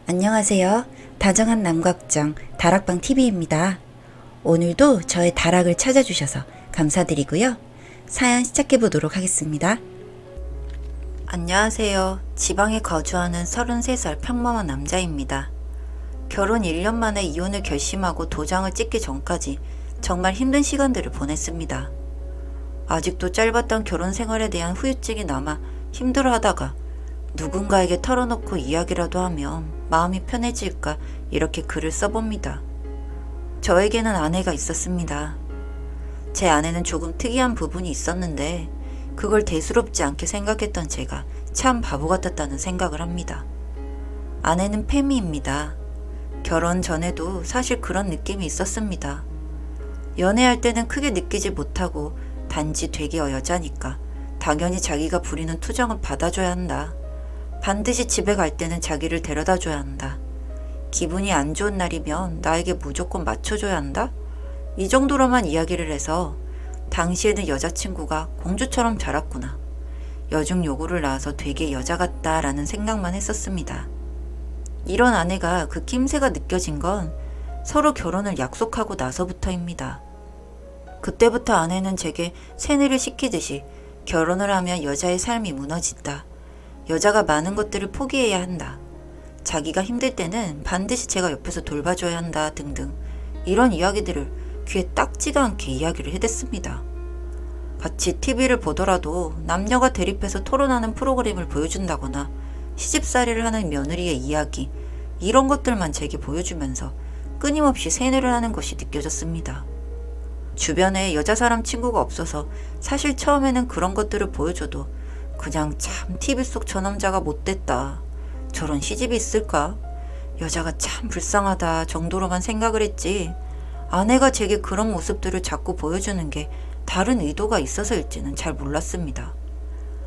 안녕하세요. 다정한 남걱정 다락방TV입니다. 오늘도 저의 다락을 찾아주셔서 감사드리고요. 사연 시작해보도록 하겠습니다. 안녕하세요. 지방에 거주하는 33살 평범한 남자입니다. 결혼 1년 만에 이혼을 결심하고 도장을 찍기 전까지 정말 힘든 시간들을 보냈습니다. 아직도 짧았던 결혼 생활에 대한 후유증이 남아 힘들어하다가 누군가에게 털어놓고 이야기라도 하면 마음이 편해질까 이렇게 글을 써봅니다. 저에게는 아내가 있었습니다. 제 아내는 조금 특이한 부분이 있었는데 그걸 대수롭지 않게 생각했던 제가 참 바보 같았다는 생각을 합니다. 아내는 페미입니다. 결혼 전에도 사실 그런 느낌이 있었습니다. 연애할 때는 크게 느끼지 못하고 단지 되게 여자니까 당연히 자기가 부리는 투정을 받아줘야 한다. 반드시 집에 갈 때는 자기를 데려다 줘야 한다. 기분이 안 좋은 날이면 나에게 무조건 맞춰줘야 한다? 이 정도로만 이야기를 해서 당시에는 여자친구가 공주처럼 자랐구나. 여중 요구를 낳아서 되게 여자 같다라는 생각만 했었습니다. 이런 아내가 그 낌새가 느껴진 건 서로 결혼을 약속하고 나서부터입니다. 그때부터 아내는 제게 세뇌를 시키듯이 결혼을 하면 여자의 삶이 무너진다. 여자가 많은 것들을 포기해야 한다. 자기가 힘들 때는 반드시 제가 옆에서 돌봐줘야 한다 등등 이런 이야기들을 귀에 딱지가 않게 이야기를 해댔습니다. 같이 TV를 보더라도 남녀가 대립해서 토론하는 프로그램을 보여준다거나 시집살이를 하는 며느리의 이야기 이런 것들만 제게 보여주면서 끊임없이 세뇌를 하는 것이 느껴졌습니다. 주변에 여자 사람 친구가 없어서 사실 처음에는 그런 것들을 보여줘도 그냥 참 TV 속 저 남자가 못됐다. 저런 시집이 있을까? 여자가 참 불쌍하다 정도로만 생각을 했지 아내가 제게 그런 모습들을 자꾸 보여주는 게 다른 의도가 있어서일지는 잘 몰랐습니다.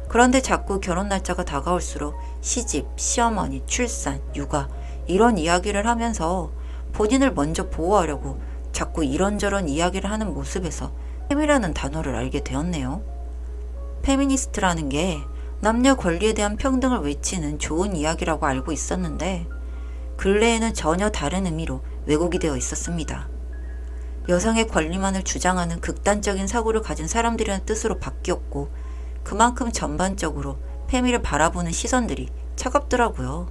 그런데 자꾸 결혼 날짜가 다가올수록 시집, 시어머니, 출산, 육아 이런 이야기를 하면서 본인을 먼저 보호하려고 자꾸 이런저런 이야기를 하는 모습에서 페미라는 단어를 알게 되었네요. 페미니스트라는 게 남녀 권리에 대한 평등을 외치는 좋은 이야기라고 알고 있었는데 근래에는 전혀 다른 의미로 왜곡이 되어 있었습니다. 여성의 권리만을 주장하는 극단적인 사고를 가진 사람들이라는 뜻으로 바뀌었고 그만큼 전반적으로 페미를 바라보는 시선들이 차갑더라고요.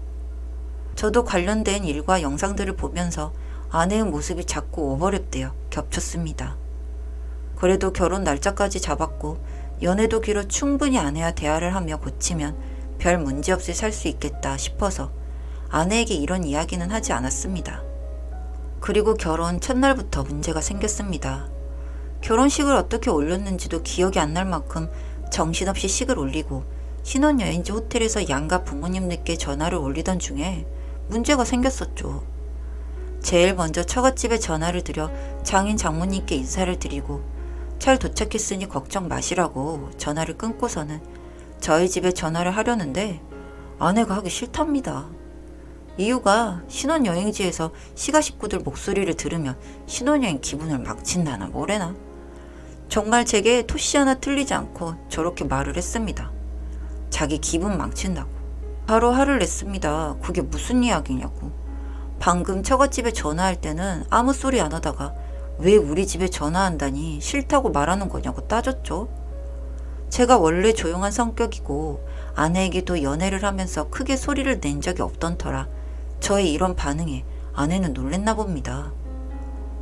저도 관련된 일과 영상들을 보면서 아내의 모습이 자꾸 오버랩되어 겹쳤습니다. 그래도 결혼 날짜까지 잡았고 연애도 길어 충분히 아내와 대화를 하며 고치면 별 문제 없이 살 수 있겠다 싶어서 아내에게 이런 이야기는 하지 않았습니다. 그리고 결혼 첫날부터 문제가 생겼습니다. 결혼식을 어떻게 올렸는지도 기억이 안 날 만큼 정신없이 식을 올리고 신혼여행지 호텔에서 양가 부모님들께 전화를 올리던 중에 문제가 생겼었죠. 제일 먼저 처갓집에 전화를 드려 장인 장모님께 인사를 드리고 잘 도착했으니 걱정 마시라고 전화를 끊고서는 저희 집에 전화를 하려는데 아내가 하기 싫답니다. 이유가 신혼여행지에서 시가 식구들 목소리를 들으면 신혼여행 기분을 망친다나 뭐래나. 정말 제게 토시 하나 틀리지 않고 저렇게 말을 했습니다. 자기 기분 망친다고. 바로 화를 냈습니다. 그게 무슨 이야기냐고. 방금 처갓집에 전화할 때는 아무 소리 안 하다가 왜 우리 집에 전화한다니 싫다고 말하는 거냐고 따졌죠. 제가 원래 조용한 성격이고 아내에게도 연애를 하면서 크게 소리를 낸 적이 없던 터라 저의 이런 반응에 아내는 놀랬나 봅니다.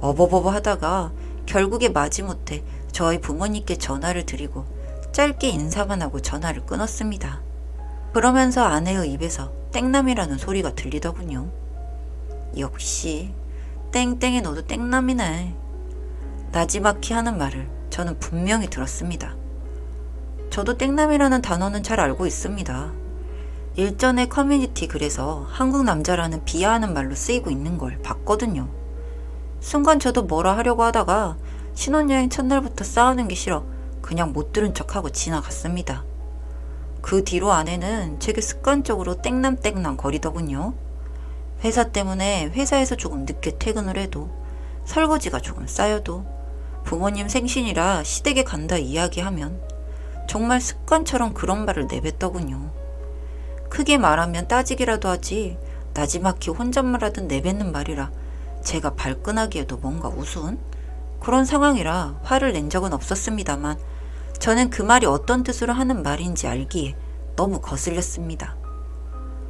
어버버버 하다가 결국에 마지못해 저희 부모님께 전화를 드리고 짧게 인사만 하고 전화를 끊었습니다. 그러면서 아내의 입에서 땡남이라는 소리가 들리더군요. 역시 땡땡이 너도 땡남이네. 나지막히 하는 말을 저는 분명히 들었습니다. 저도 땡남이라는 단어는 잘 알고 있습니다. 일전에 커뮤니티 글에서 한국 남자라는 비하하는 말로 쓰이고 있는 걸 봤거든요. 순간 저도 뭐라 하려고 하다가 신혼여행 첫날부터 싸우는 게 싫어 그냥 못 들은 척하고 지나갔습니다. 그 뒤로 아내는 제게 습관적으로 땡남 거리더군요. 회사 때문에 회사에서 조금 늦게 퇴근을 해도 설거지가 조금 쌓여도 부모님 생신이라 시댁에 간다 이야기하면 정말 습관처럼 그런 말을 내뱉더군요. 크게 말하면 따지기라도 하지 나지막히 혼잣말하듯 내뱉는 말이라 제가 발끈하기에도 뭔가 우스운 그런 상황이라 화를 낸 적은 없었습니다만 저는 그 말이 어떤 뜻으로 하는 말인지 알기에 너무 거슬렸습니다.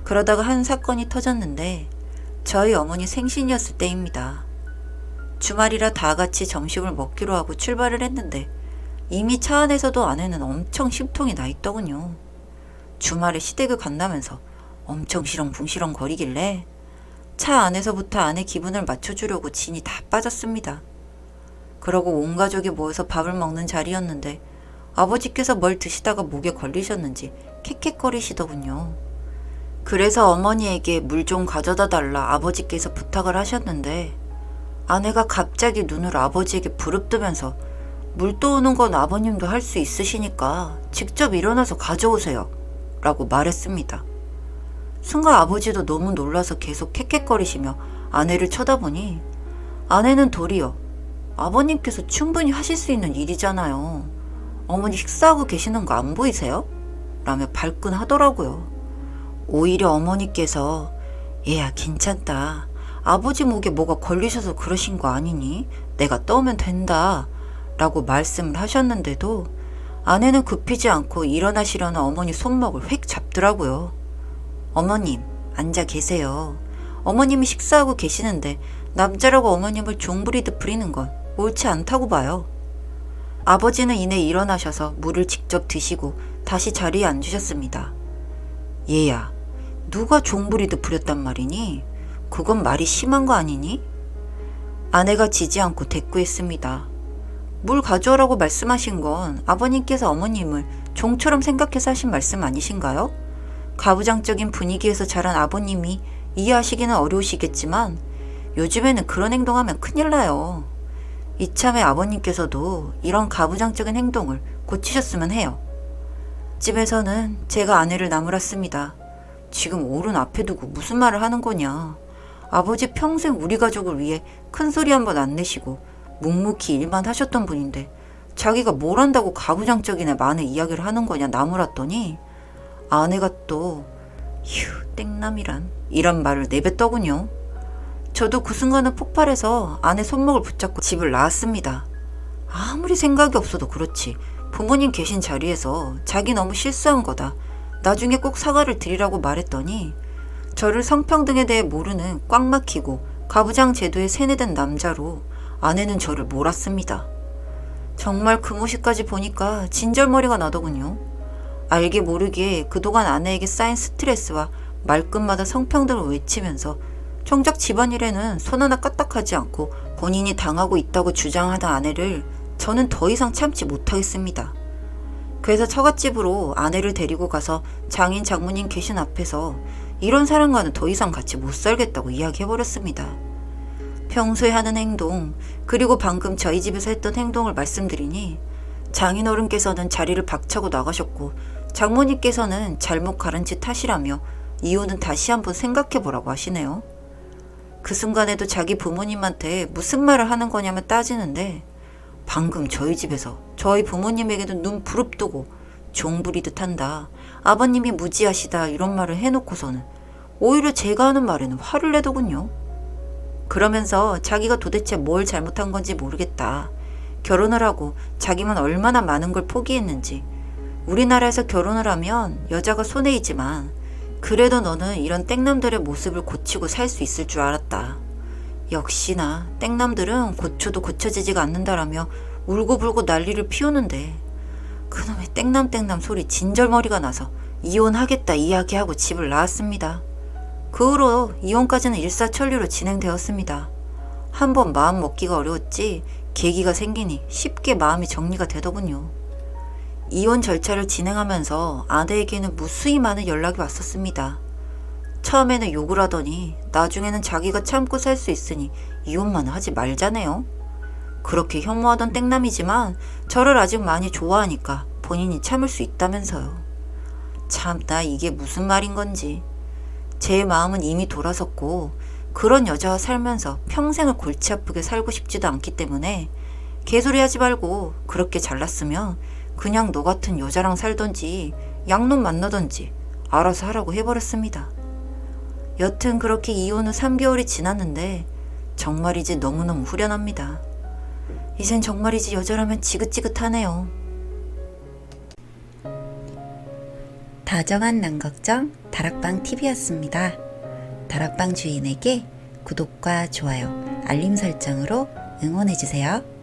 그러다가 한 사건이 터졌는데 저희 어머니 생신이었을 때입니다. 주말이라 다 같이 점심을 먹기로 하고 출발을 했는데 이미 차 안에서도 아내는 엄청 심통이 나 있더군요. 주말에 시댁을 간다면서 엄청 시렁붕시렁 거리길래 차 안에서부터 아내 기분을 맞춰주려고 진이 다 빠졌습니다. 그러고 온 가족이 모여서 밥을 먹는 자리였는데 아버지께서 뭘 드시다가 목에 걸리셨는지 캑캑거리시더군요. 그래서 어머니에게 물 좀 가져다 달라 아버지께서 부탁을 하셨는데 아내가 갑자기 눈으로 아버지에게 부릅뜨면서 물 떠오는 건 아버님도 할 수 있으시니까 직접 일어나서 가져오세요 라고 말했습니다. 순간 아버지도 너무 놀라서 계속 캑캑거리시며 아내를 쳐다보니 아내는 도리어 아버님께서 충분히 하실 수 있는 일이잖아요. 어머니 식사하고 계시는 거 안 보이세요? 라며 발끈하더라고요. 오히려 어머니께서 얘야 괜찮다. 아버지 목에 뭐가 걸리셔서 그러신 거 아니니? 내가 떠오면 된다. 라고 말씀을 하셨는데도 아내는 굽히지 않고 일어나시려는 어머니 손목을 획 잡더라고요. 어머님, 앉아 계세요. 어머님이 식사하고 계시는데 남자라고 어머님을 종부리듯 부리는 건 옳지 않다고 봐요. 아버지는 이내 일어나셔서 물을 직접 드시고 다시 자리에 앉으셨습니다. 얘야, 누가 종부리듯 부렸단 말이니? 그건 말이 심한 거 아니니? 아내가 지지 않고 대꾸했습니다. 물 가져오라고 말씀하신 건 아버님께서 어머님을 종처럼 생각해서 하신 말씀 아니신가요? 가부장적인 분위기에서 자란 아버님이 이해하시기는 어려우시겠지만 요즘에는 그런 행동하면 큰일 나요. 이참에 아버님께서도 이런 가부장적인 행동을 고치셨으면 해요. 집에서는 제가 아내를 나무랐습니다. 지금 어른 앞에 두고 무슨 말을 하는 거냐. 아버지 평생 우리 가족을 위해 큰 소리 한 번 안 내시고 묵묵히 일만 하셨던 분인데 자기가 뭘 한다고 가부장적인 애 만에 이야기를 하는 거냐 나무랐더니 아내가 또 휴 땡남이란 이런 말을 내뱉더군요. 저도 그 순간은 폭발해서 아내 손목을 붙잡고 집을 나왔습니다. 아무리 생각이 없어도 그렇지 부모님 계신 자리에서 자기 너무 실수한 거다. 나중에 꼭 사과를 드리라고 말했더니 저를 성평등에 대해 모르는 꽉 막히고 가부장 제도에 세뇌된 남자로 아내는 저를 몰았습니다. 정말 그 모습까지 보니까 진절머리가 나더군요. 알게 모르게 그동안 아내에게 쌓인 스트레스와 말끝마다 성평등을 외치면서 정작 집안일에는 손 하나 까딱하지 않고 본인이 당하고 있다고 주장하던 아내를 저는 더 이상 참지 못하겠습니다. 그래서 처갓집으로 아내를 데리고 가서 장인 장모님 계신 앞에서 이런 사람과는 더 이상 같이 못 살겠다고 이야기해버렸습니다. 평소에 하는 행동 그리고 방금 저희 집에서 했던 행동을 말씀드리니 장인어른께서는 자리를 박차고 나가셨고 장모님께서는 잘못 가른 짓 하시라며 이유는 다시 한번 생각해보라고 하시네요. 그 순간에도 자기 부모님한테 무슨 말을 하는 거냐며 따지는데 방금 저희 집에서 저희 부모님에게도 눈 부릅뜨고 종부리듯 한다. 아버님이 무지하시다 이런 말을 해놓고서는 오히려 제가 하는 말에는 화를 내더군요. 그러면서 자기가 도대체 뭘 잘못한 건지 모르겠다. 결혼을 하고 자기만 얼마나 많은 걸 포기했는지 우리나라에서 결혼을 하면 여자가 손해이지만 그래도 너는 이런 땡남들의 모습을 고치고 살 수 있을 줄 알았다. 역시나 땡남들은 고쳐도 고쳐지지가 않는다라며 울고불고 난리를 피우는데 그놈의 땡남 소리 진절머리가 나서 이혼하겠다 이야기하고 집을 나왔습니다. 그 후로 이혼까지는 일사천리로 진행되었습니다. 한번 마음 먹기가 어려웠지 계기가 생기니 쉽게 마음이 정리가 되더군요. 이혼 절차를 진행하면서 아내에게는 무수히 많은 연락이 왔었습니다. 처음에는 욕을 하더니 나중에는 자기가 참고 살 수 있으니 이혼만 하지 말자네요. 그렇게 혐오하던 땡남이지만 저를 아직 많이 좋아하니까 본인이 참을 수 있다면서요. 참나 이게 무슨 말인 건지. 제 마음은 이미 돌아섰고 그런 여자와 살면서 평생을 골치 아프게 살고 싶지도 않기 때문에 개소리 하지 말고 그렇게 잘났으면 그냥 너 같은 여자랑 살던지 양놈 만나던지 알아서 하라고 해버렸습니다. 여튼 그렇게 이혼 후 3개월이 지났는데 정말이지 너무너무 후련합니다. 이젠 정말이지 여자라면 지긋지긋하네요. 다정한 남걱정 다락방 TV였습니다. 다락방 주인에게 구독과 좋아요, 알림 설정으로 응원해주세요.